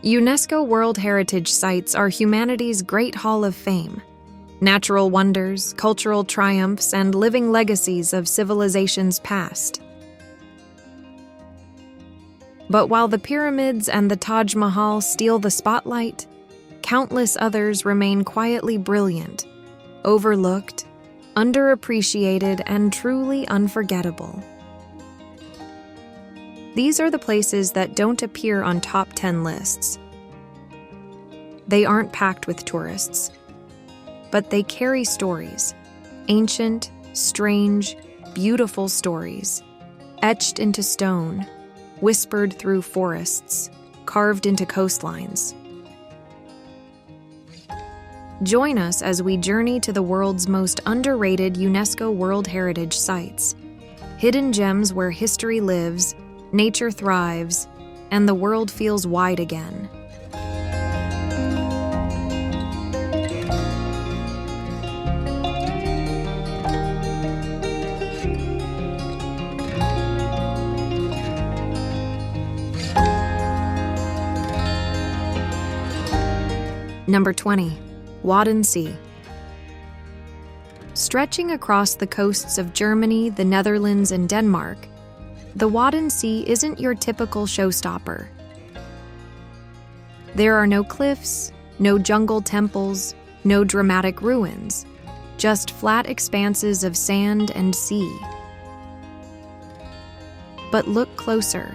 UNESCO World Heritage Sites are humanity's great hall of fame, natural wonders, cultural triumphs, and living legacies of civilizations past. But while the pyramids and the Taj Mahal steal the spotlight, countless others remain quietly brilliant, overlooked, underappreciated, and truly unforgettable. These are the places that don't appear on top 10 lists. They aren't packed with tourists, but they carry stories, ancient, strange, beautiful stories, etched into stone, whispered through forests, carved into coastlines. Join us as we journey to the world's most underrated UNESCO World Heritage Sites, hidden gems where history lives, nature thrives, and the world feels wide again. Number 20. Wadden Sea. Stretching across the coasts of Germany, the Netherlands, and Denmark, the Wadden Sea isn't your typical showstopper. There are no cliffs, no jungle temples, no dramatic ruins, just flat expanses of sand and sea. But look closer.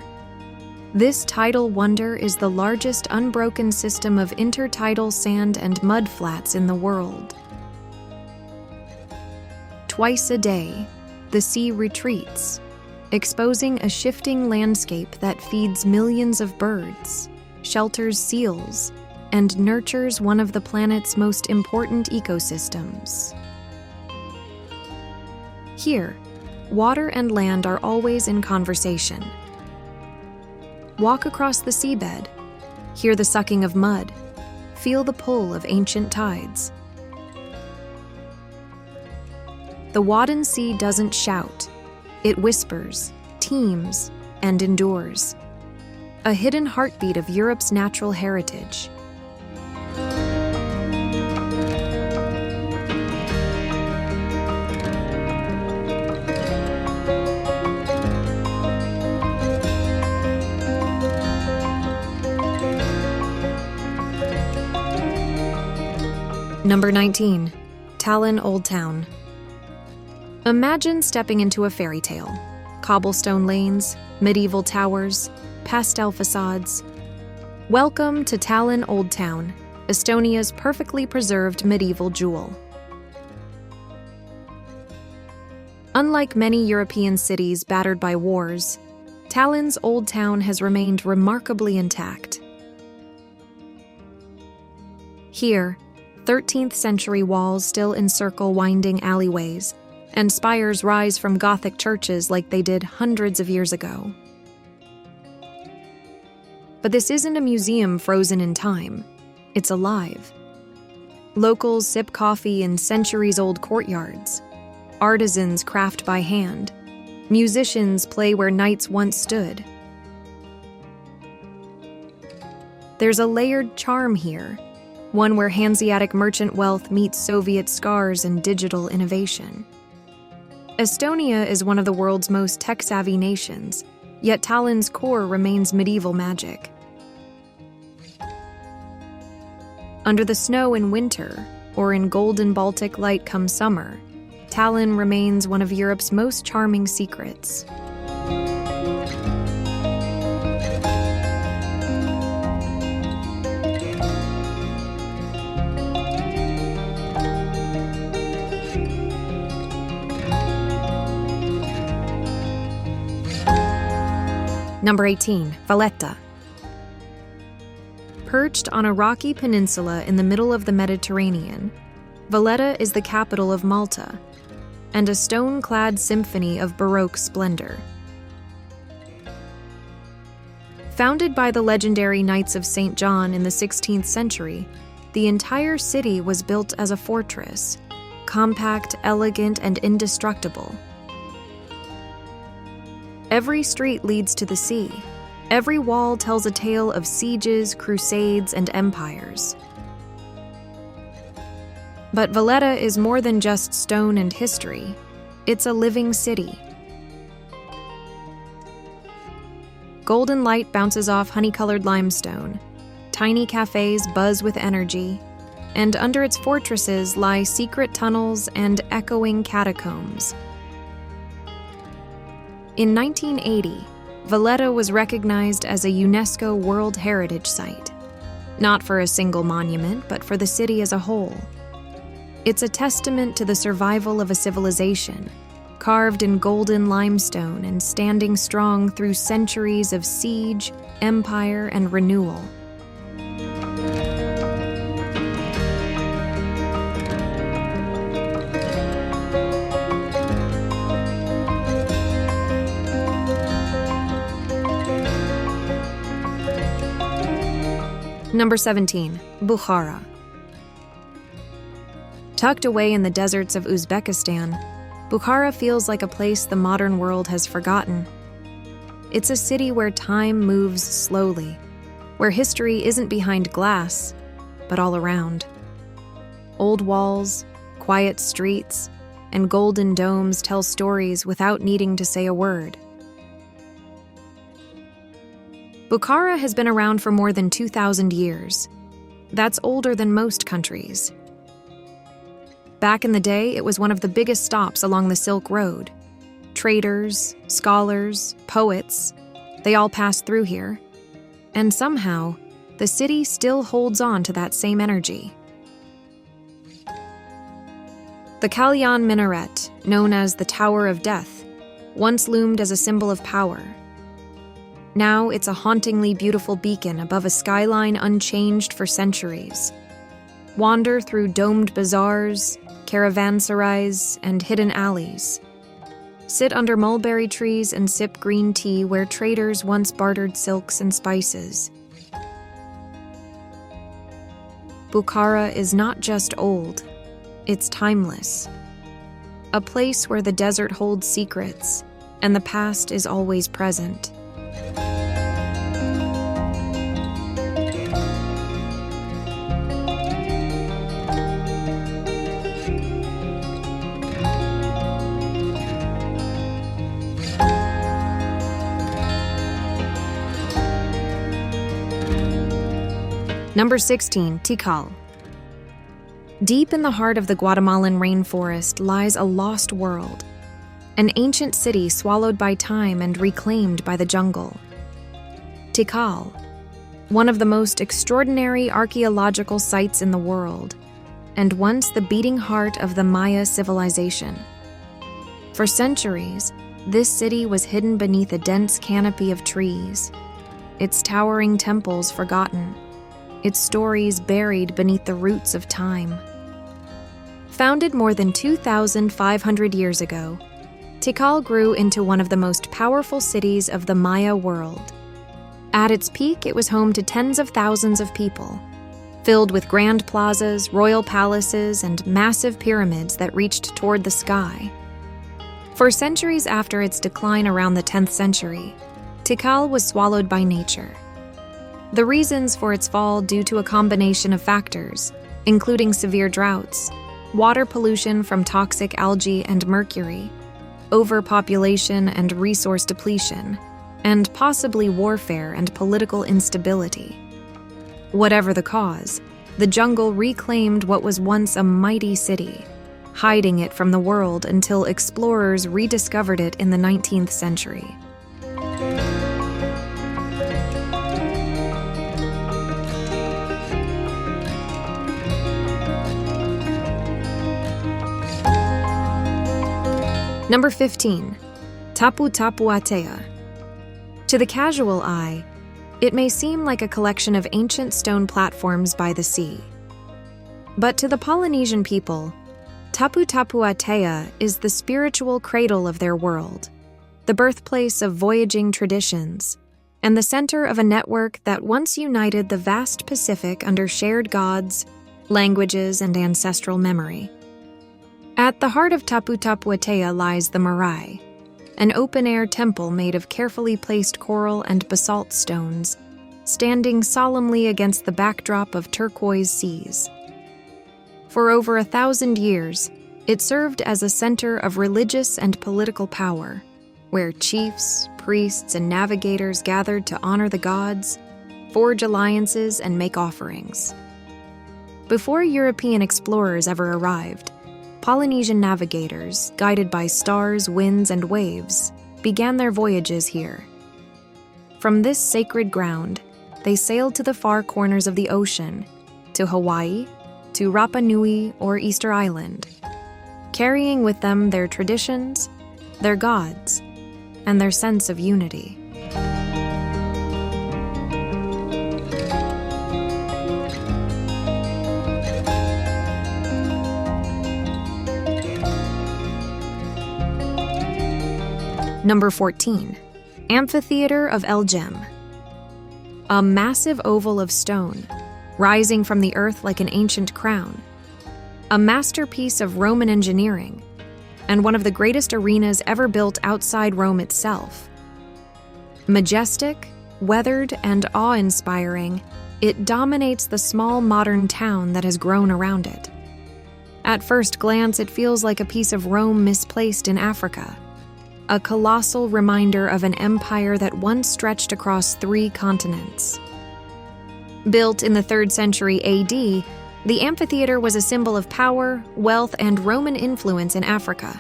This tidal wonder is the largest unbroken system of intertidal sand and mud flats in the world. Twice a day, the sea retreats, exposing a shifting landscape that feeds millions of birds, shelters seals, and nurtures one of the planet's most important ecosystems. Here, water and land are always in conversation. Walk across the seabed, hear the sucking of mud, feel the pull of ancient tides. The Wadden Sea doesn't shout, it whispers, teems, and endures. A hidden heartbeat of Europe's natural heritage. Number 19. Tallinn Old Town. Imagine stepping into a fairy tale. Cobblestone lanes, medieval towers, pastel facades. Welcome to Tallinn Old Town, Estonia's perfectly preserved medieval jewel. Unlike many European cities battered by wars, Tallinn's Old Town has remained remarkably intact. Here, 13th century walls still encircle winding alleyways, and spires rise from Gothic churches like they did hundreds of years ago. But this isn't a museum frozen in time. It's alive. Locals sip coffee in centuries-old courtyards. Artisans craft by hand. Musicians play where knights once stood. There's a layered charm here, one where Hanseatic merchant wealth meets Soviet scars and digital innovation. Estonia is one of the world's most tech-savvy nations, yet Tallinn's core remains medieval magic. Under the snow in winter, or in golden Baltic light come summer, Tallinn remains one of Europe's most charming secrets. Number 18. Valletta. Perched on a rocky peninsula in the middle of the Mediterranean, Valletta is the capital of Malta, and a stone-clad symphony of Baroque splendor. Founded by the legendary Knights of St. John in the 16th century, the entire city was built as a fortress, compact, elegant, and indestructible. Every street leads to the sea, Every wall tells a tale of sieges, crusades, and empires. But Valletta is more than just stone and history. It's a living city. Golden light bounces off honey-colored limestone. Tiny cafes buzz with energy, and under its fortresses lie secret tunnels and echoing catacombs. In 1980, Valletta was recognized as a UNESCO World Heritage Site, not for a single monument, but for the city as a whole. It's a testament to the survival of a civilization, carved in golden limestone and standing strong through centuries of siege, empire, and renewal. Number 17, Bukhara. Tucked away in the deserts of Uzbekistan, Bukhara feels like a place the modern world has forgotten. It's a city where time moves slowly, where history isn't behind glass, but all around. Old walls, quiet streets, and golden domes tell stories without needing to say a word. Bukhara has been around for more than 2,000 years. That's older than most countries. Back in the day, it was one of the biggest stops along the Silk Road. Traders, scholars, poets, they all passed through here. And somehow, the city still holds on to that same energy. The Kalyan minaret, known as the Tower of Death, once loomed as a symbol of power. Now it's a hauntingly beautiful beacon above a skyline unchanged for centuries. Wander through domed bazaars, caravanserais, and hidden alleys. Sit under mulberry trees and sip green tea where traders once bartered silks and spices. Bukhara is not just old, it's timeless. A place where the desert holds secrets, and the past is always present. Number 16, Tikal. Deep in the heart of the Guatemalan rainforest lies a lost world, an ancient city swallowed by time and reclaimed by the jungle. Tikal, one of the most extraordinary archaeological sites in the world, and once the beating heart of the Maya civilization. For centuries, this city was hidden beneath a dense canopy of trees, its towering temples forgotten, its stories buried beneath the roots of time. Founded more than 2,500 years ago, Tikal grew into one of the most powerful cities of the Maya world. At its peak, it was home to tens of thousands of people, filled with grand plazas, royal palaces, and massive pyramids that reached toward the sky. For centuries after its decline around the 10th century, Tikal was swallowed by nature. The reasons for its fall due to a combination of factors, including severe droughts, water pollution from toxic algae and mercury, overpopulation and resource depletion, and possibly warfare and political instability. Whatever the cause, the jungle reclaimed what was once a mighty city, hiding it from the world until explorers rediscovered it in the 19th century. Number 15, Taputapuātea. To the casual eye, it may seem like a collection of ancient stone platforms by the sea. But to the Polynesian people, Taputapuātea is the spiritual cradle of their world, the birthplace of voyaging traditions, and the center of a network that once united the vast Pacific under shared gods, languages, and ancestral memory. At the heart of Taputapuātea lies the marae, an open-air temple made of carefully placed coral and basalt stones, standing solemnly against the backdrop of turquoise seas. For over 1,000 years, it served as a center of religious and political power, where chiefs, priests, and navigators gathered to honor the gods, forge alliances, and make offerings. Before European explorers ever arrived, Polynesian navigators, guided by stars, winds, and waves, began their voyages here. From this sacred ground, they sailed to the far corners of the ocean, to Hawaii, to Rapa Nui or Easter Island, carrying with them their traditions, their gods, and their sense of unity. Number 14. Amphitheatre of El Jem. A massive oval of stone, rising from the earth like an ancient crown. A masterpiece of Roman engineering, and one of the greatest arenas ever built outside Rome itself. Majestic, weathered, and awe-inspiring, it dominates the small modern town that has grown around it. At first glance, it feels like a piece of Rome misplaced in Africa. A colossal reminder of an empire that once stretched across 3 continents. Built in the 3rd century AD, the amphitheater was a symbol of power, wealth, and Roman influence in Africa.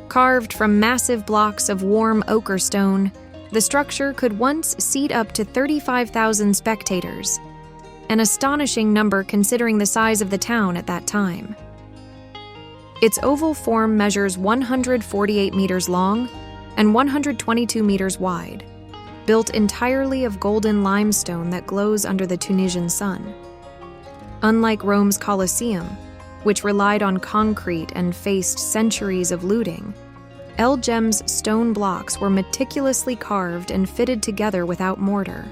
Carved from massive blocks of warm ochre stone, the structure could once seat up to 35,000 spectators, an astonishing number considering the size of the town at that time. Its oval form measures 148 meters long and 122 meters wide, built entirely of golden limestone that glows under the Tunisian sun. Unlike Rome's Colosseum, which relied on concrete and faced centuries of looting, El Jem's stone blocks were meticulously carved and fitted together without mortar,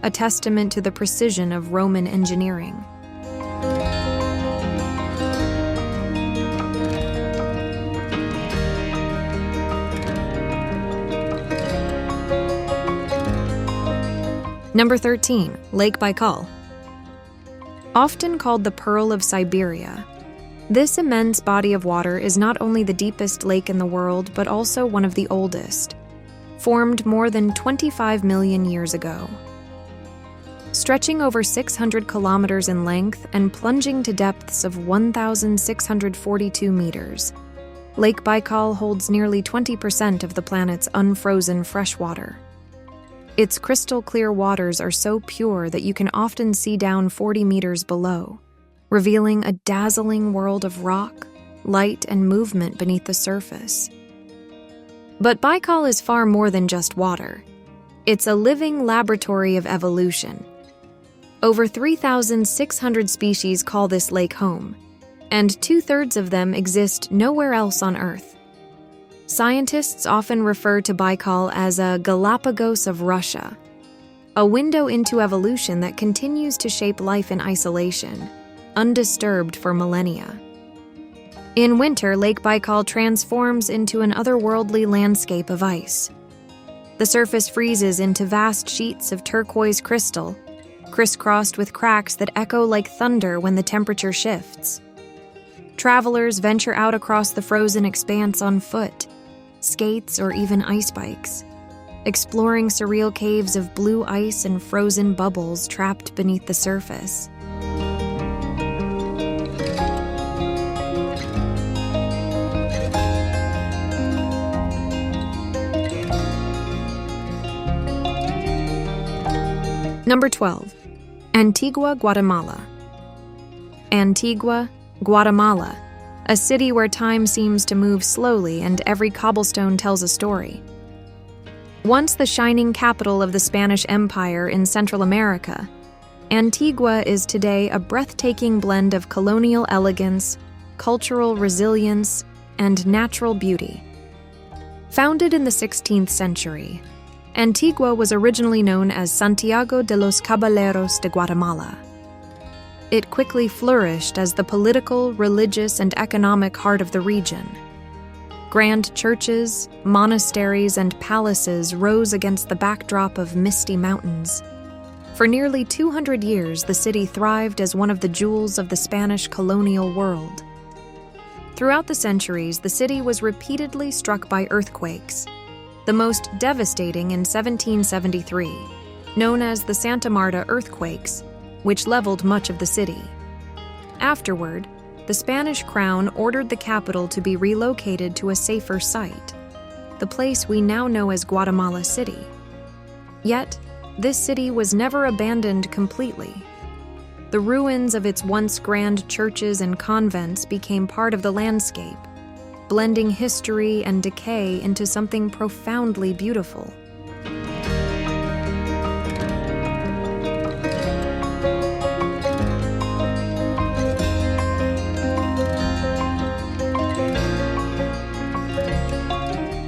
a testament to the precision of Roman engineering. Number 13. Lake Baikal. Often called the Pearl of Siberia, this immense body of water is not only the deepest lake in the world, but also one of the oldest, formed more than 25 million years ago. Stretching over 600 kilometers in length and plunging to depths of 1,642 meters, Lake Baikal holds nearly 20% of the planet's unfrozen freshwater. Its crystal-clear waters are so pure that you can often see down 40 meters below, revealing a dazzling world of rock, light, and movement beneath the surface. But Baikal is far more than just water. It's a living laboratory of evolution. Over 3,600 species call this lake home, and 2/3 of them exist nowhere else on Earth. Scientists often refer to Baikal as a Galapagos of Russia, a window into evolution that continues to shape life in isolation, undisturbed for millennia. In winter, Lake Baikal transforms into an otherworldly landscape of ice. The surface freezes into vast sheets of turquoise crystal, crisscrossed with cracks that echo like thunder when the temperature shifts. Travelers venture out across the frozen expanse on foot, skates, or even ice bikes, exploring surreal caves of blue ice and frozen bubbles trapped beneath the surface. Number 12. Antigua Guatemala. Antigua Guatemala, a city where time seems to move slowly and every cobblestone tells a story. Once the shining capital of the Spanish Empire in Central America, Antigua is today a breathtaking blend of colonial elegance, cultural resilience, and natural beauty. Founded in the 16th century, Antigua was originally known as Santiago de los Caballeros de Guatemala. It quickly flourished as the political, religious, and economic heart of the region. Grand churches, monasteries, and palaces rose against the backdrop of misty mountains. For nearly 200 years, the city thrived as one of the jewels of the Spanish colonial world. Throughout the centuries, the city was repeatedly struck by earthquakes, the most devastating in 1773, known as the Santa Marta earthquakes, which leveled much of the city. Afterward, the Spanish crown ordered the capital to be relocated to a safer site, the place we now know as Guatemala City. Yet, this city was never abandoned completely. The ruins of its once grand churches and convents became part of the landscape, blending history and decay into something profoundly beautiful.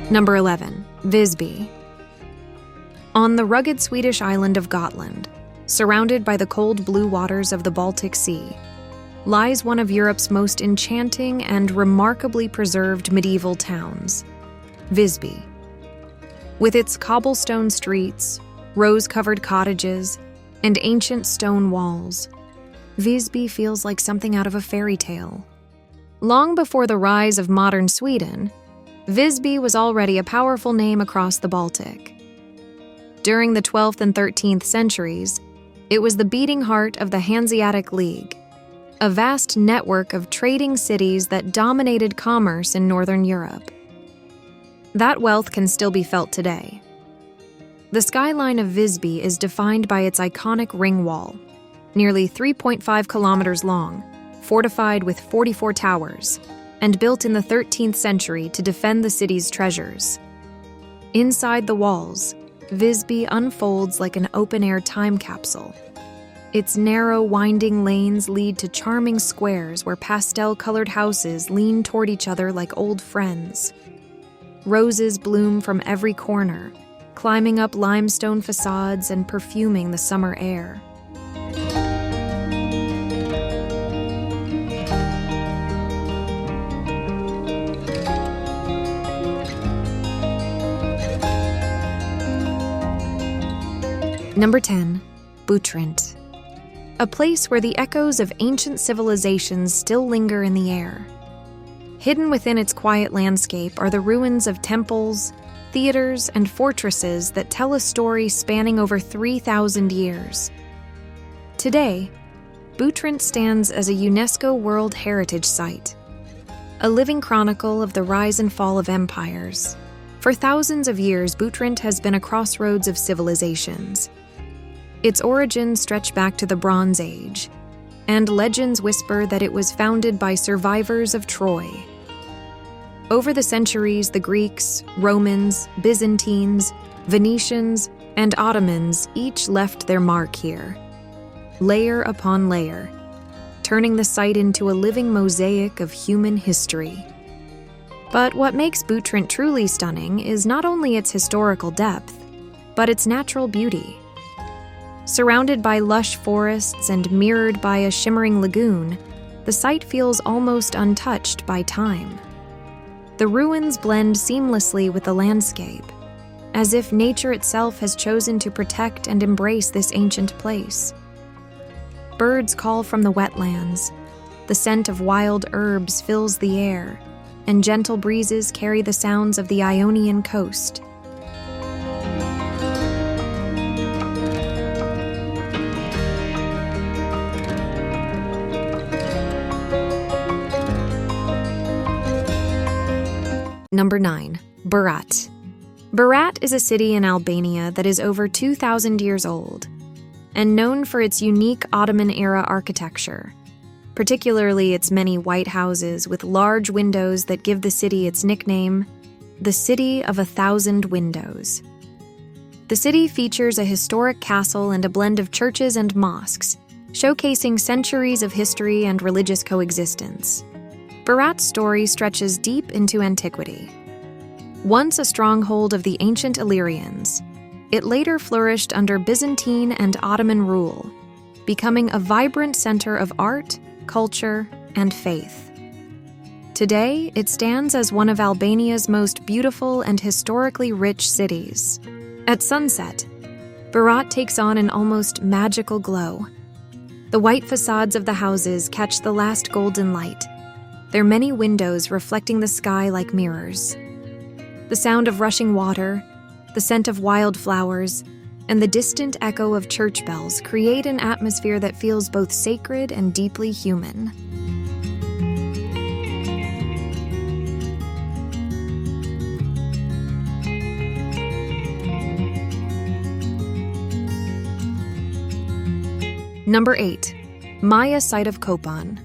Number 11. Visby. On the rugged Swedish island of Gotland, surrounded by the cold blue waters of the Baltic Sea, lies one of Europe's most enchanting and remarkably preserved medieval towns, Visby. With its cobblestone streets, rose-covered cottages, and ancient stone walls, Visby feels like something out of a fairy tale. Long before the rise of modern Sweden, Visby was already a powerful name across the Baltic. During the 12th and 13th centuries, it was the beating heart of the Hanseatic League, a vast network of trading cities that dominated commerce in Northern Europe. That wealth can still be felt today. The skyline of Visby is defined by its iconic ring wall, nearly 3.5 kilometers long, fortified with 44 towers, and built in the 13th century to defend the city's treasures. Inside the walls, Visby unfolds like an open-air time capsule. Its narrow, winding lanes lead to charming squares where pastel-colored houses lean toward each other like old friends. Roses bloom from every corner, climbing up limestone facades and perfuming the summer air. Number 10. Butrint. A place where the echoes of ancient civilizations still linger in the air. Hidden within its quiet landscape are the ruins of temples, theaters, and fortresses that tell a story spanning over 3,000 years. Today, Butrint stands as a UNESCO World Heritage Site, a living chronicle of the rise and fall of empires. For thousands of years, Butrint has been a crossroads of civilizations. Its origins stretch back to the Bronze Age, and legends whisper that it was founded by survivors of Troy. Over the centuries, the Greeks, Romans, Byzantines, Venetians, and Ottomans each left their mark here, layer upon layer, turning the site into a living mosaic of human history. But what makes Butrint truly stunning is not only its historical depth, but its natural beauty. Surrounded by lush forests and mirrored by a shimmering lagoon, the site feels almost untouched by time. The ruins blend seamlessly with the landscape, as if nature itself has chosen to protect and embrace this ancient place. Birds call from the wetlands, the scent of wild herbs fills the air, and gentle breezes carry the sounds of the Ionian coast. Number 9. Berat. Berat is a city in Albania that is over 2,000 years old, and known for its unique Ottoman-era architecture, particularly its many white houses with large windows that give the city its nickname, the City of 1,000 Windows. The city features a historic castle and a blend of churches and mosques, showcasing centuries of history and religious coexistence. Berat's story stretches deep into antiquity. Once a stronghold of the ancient Illyrians, it later flourished under Byzantine and Ottoman rule, becoming a vibrant center of art, culture, and faith. Today, it stands as one of Albania's most beautiful and historically rich cities. At sunset, Berat takes on an almost magical glow. The white facades of the houses catch the last golden light, their many windows reflecting the sky like mirrors. The sound of rushing water, the scent of wildflowers, and the distant echo of church bells create an atmosphere that feels both sacred and deeply human. Number 8. Maya site of Copan.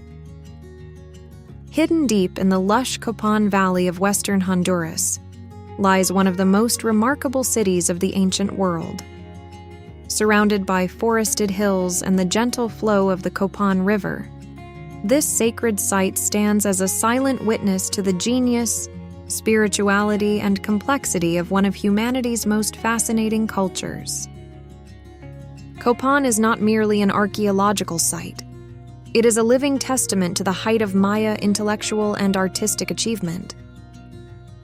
Hidden deep in the lush Copan Valley of western Honduras lies one of the most remarkable cities of the ancient world. Surrounded by forested hills and the gentle flow of the Copan River, this sacred site stands as a silent witness to the genius, spirituality, and complexity of one of humanity's most fascinating cultures. Copan is not merely an archaeological site. It is a living testament to the height of Maya intellectual and artistic achievement.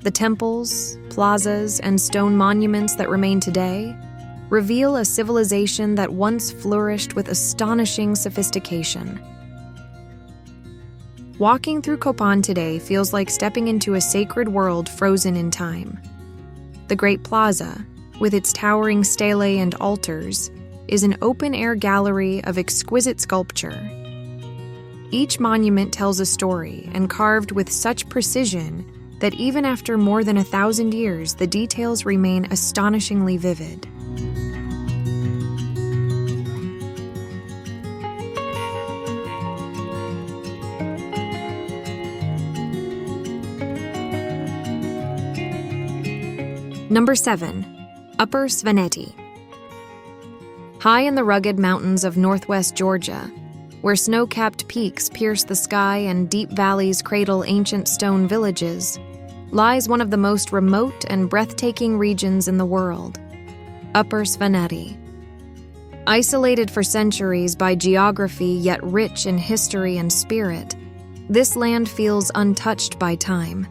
The temples, plazas, and stone monuments that remain today reveal a civilization that once flourished with astonishing sophistication. Walking through Copan today feels like stepping into a sacred world frozen in time. The Great Plaza, with its towering stelae and altars, is an open-air gallery of exquisite sculpture. Each monument tells a story and carved with such precision that even after more than 1,000 years, the details remain astonishingly vivid. Number 7. Upper Svaneti. High in the rugged mountains of northwest Georgia, where snow-capped peaks pierce the sky and deep valleys cradle ancient stone villages, lies one of the most remote and breathtaking regions in the world, Upper Svaneti. Isolated for centuries by geography yet rich in history and spirit, this land feels untouched by time.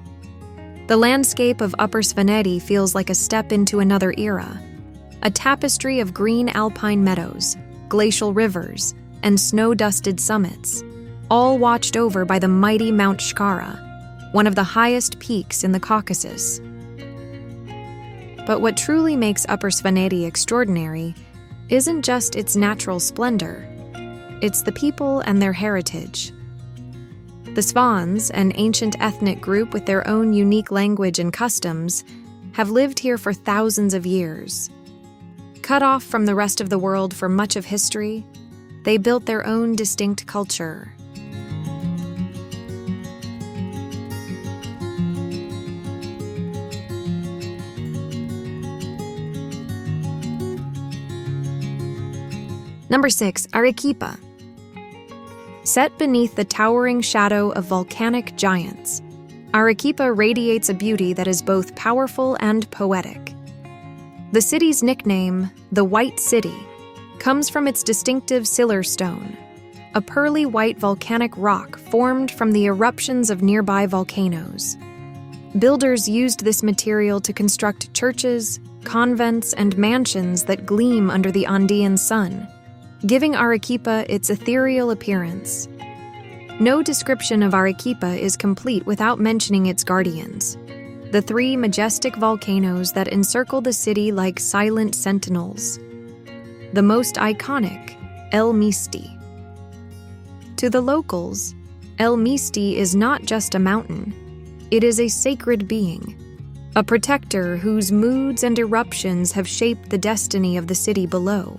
The landscape of Upper Svaneti feels like a step into another era, a tapestry of green alpine meadows, glacial rivers, and snow-dusted summits, all watched over by the mighty Mount Bukhara, one of the highest peaks in the Caucasus. But what truly makes Upper Svaneti extraordinary isn't just its natural splendor, it's the people and their heritage. The Svans, an ancient ethnic group with their own unique language and customs, have lived here for thousands of years. Cut off from the rest of the world for much of history, they built their own distinct culture. Number 6. Arequipa. Set beneath the towering shadow of volcanic giants, Arequipa radiates a beauty that is both powerful and poetic. The city's nickname, the White City, comes from its distinctive sillar stone, a pearly white volcanic rock formed from the eruptions of nearby volcanoes. Builders used this material to construct churches, convents, and mansions that gleam under the Andean sun, giving Arequipa its ethereal appearance. No description of Arequipa is complete without mentioning its guardians, the 3 majestic volcanoes that encircle the city like silent sentinels. The most iconic, El Misti. To the locals, El Misti is not just a mountain, it is a sacred being, a protector whose moods and eruptions have shaped the destiny of the city below.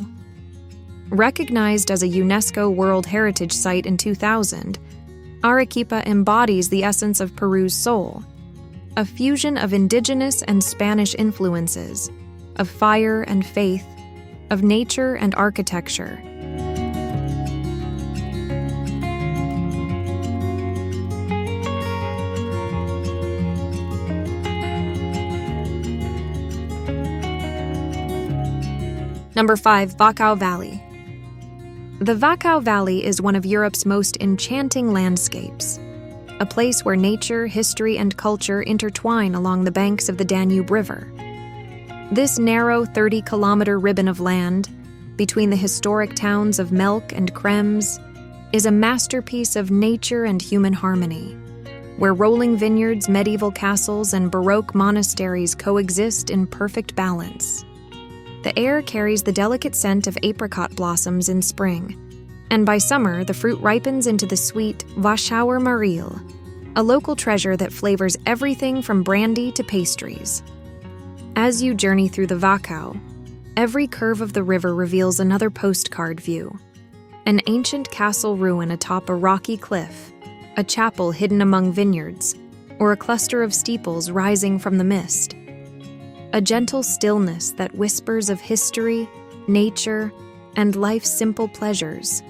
Recognized as a UNESCO World Heritage Site in 2000, Arequipa embodies the essence of Peru's soul, a fusion of indigenous and Spanish influences, of fire and faith, of nature and architecture. Number 5. Wachau Valley. The Wachau Valley is one of Europe's most enchanting landscapes. a place where nature, history, and culture intertwine along the banks of the Danube River. This narrow 30-kilometer ribbon of land, between the historic towns of Melk and Krems, is a masterpiece of nature and human harmony, where rolling vineyards, medieval castles, and Baroque monasteries coexist in perfect balance. The air carries the delicate scent of apricot blossoms in spring, and by summer the fruit ripens into the sweet Wachau Maril, a local treasure that flavors everything from brandy to pastries. As you journey through the Wachau, every curve of the river reveals another postcard view. An ancient castle ruin atop a rocky cliff, a chapel hidden among vineyards, or a cluster of steeples rising from the mist. A gentle stillness that whispers of history, nature, and life's simple pleasures.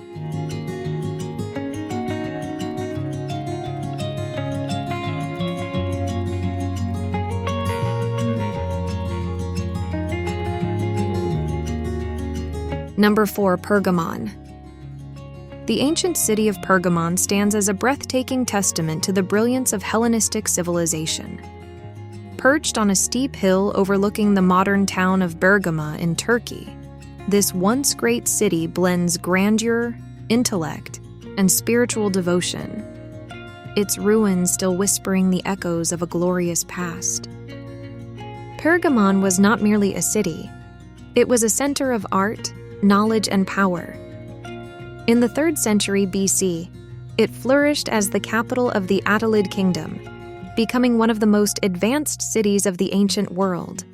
Number 4, Pergamon. The ancient city of Pergamon stands as a breathtaking testament to the brilliance of Hellenistic civilization. Perched on a steep hill overlooking the modern town of Bergama in Turkey, this once great city blends grandeur, intellect, and spiritual devotion, its ruins still whispering the echoes of a glorious past. Pergamon was not merely a city, it was a center of art, knowledge, and power. In the 3rd century BC, it flourished as the capital of the Attalid Kingdom, becoming one of the most advanced cities of the ancient world.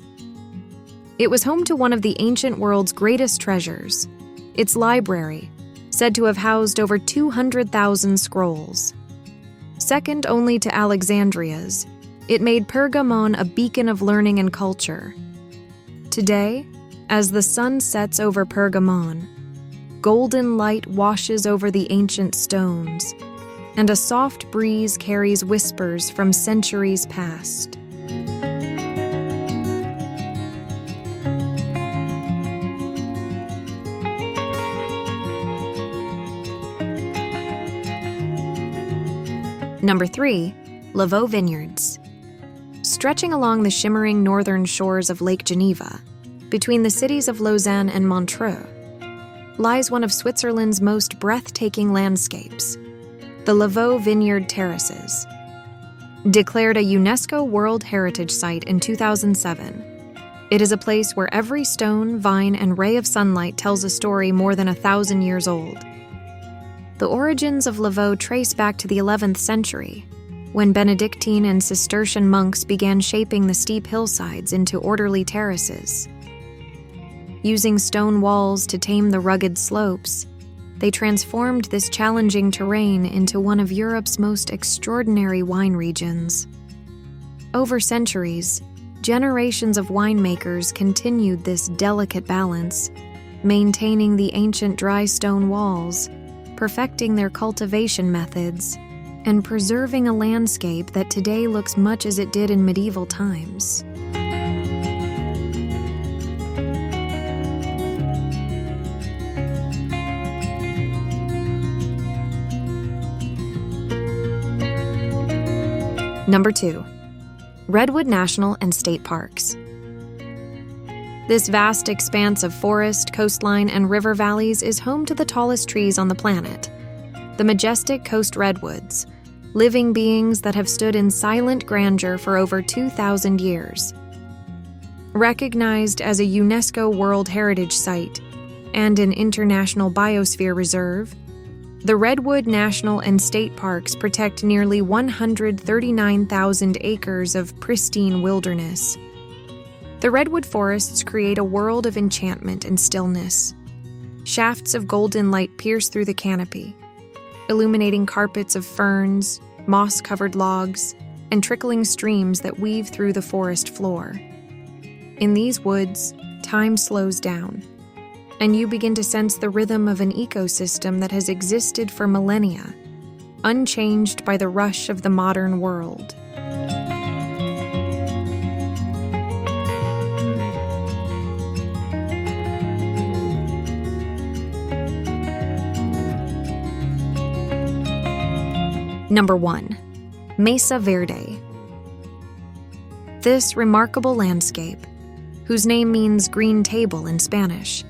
It was home to one of the ancient world's greatest treasures, its library, said to have housed over 200,000 scrolls. Second only to Alexandria's, it made Pergamon a beacon of learning and culture. Today, as the sun sets over Pergamon, golden light washes over the ancient stones, and a soft breeze carries whispers from centuries past. Number 3, Lavaux Vineyards. Stretching along the shimmering northern shores of Lake Geneva, between the cities of Lausanne and Montreux, lies one of Switzerland's most breathtaking landscapes, the Lavaux Vineyard Terraces. Declared a UNESCO World Heritage Site in 2007, it is a place where every stone, vine, and ray of sunlight tells a story more than 1,000 years old. The origins of Lavaux trace back to the 11th century, when Benedictine and Cistercian monks began shaping the steep hillsides into orderly terraces. Using stone walls to tame the rugged slopes, they transformed this challenging terrain into one of Europe's most extraordinary wine regions. Over centuries, generations of winemakers continued this delicate balance, maintaining the ancient dry stone walls, perfecting their cultivation methods, and preserving a landscape that today looks much as it did in medieval times. Number 2, Redwood National and State Parks. This vast expanse of forest, coastline, and river valleys is home to the tallest trees on the planet, the majestic coast redwoods, living beings that have stood in silent grandeur for over 2,000 years. Recognized as a UNESCO World Heritage Site and an International Biosphere Reserve, the Redwood National and State Parks protect nearly 139,000 acres of pristine wilderness. The redwood forests create a world of enchantment and stillness. Shafts of golden light pierce through the canopy, illuminating carpets of ferns, moss-covered logs, and trickling streams that weave through the forest floor. In these woods, time slows down, and you begin to sense the rhythm of an ecosystem that has existed for millennia, unchanged by the rush of the modern world. Number 1, Mesa Verde. This remarkable landscape, whose name means green table in Spanish,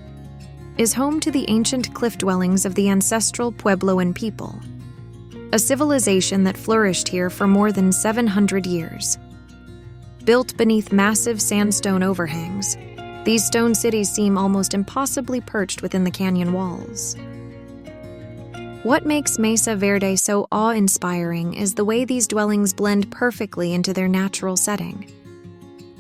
is home to the ancient cliff dwellings of the ancestral Puebloan people, a civilization that flourished here for more than 700 years. Built beneath massive sandstone overhangs, these stone cities seem almost impossibly perched within the canyon walls. What makes Mesa Verde so awe-inspiring is the way these dwellings blend perfectly into their natural setting.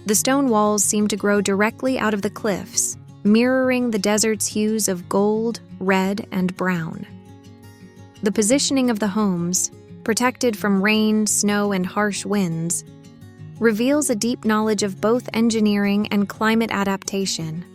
The stone walls seem to grow directly out of the cliffs, mirroring the desert's hues of gold, red, and brown. The positioning of the homes, protected from rain, snow, and harsh winds, reveals a deep knowledge of both engineering and climate adaptation.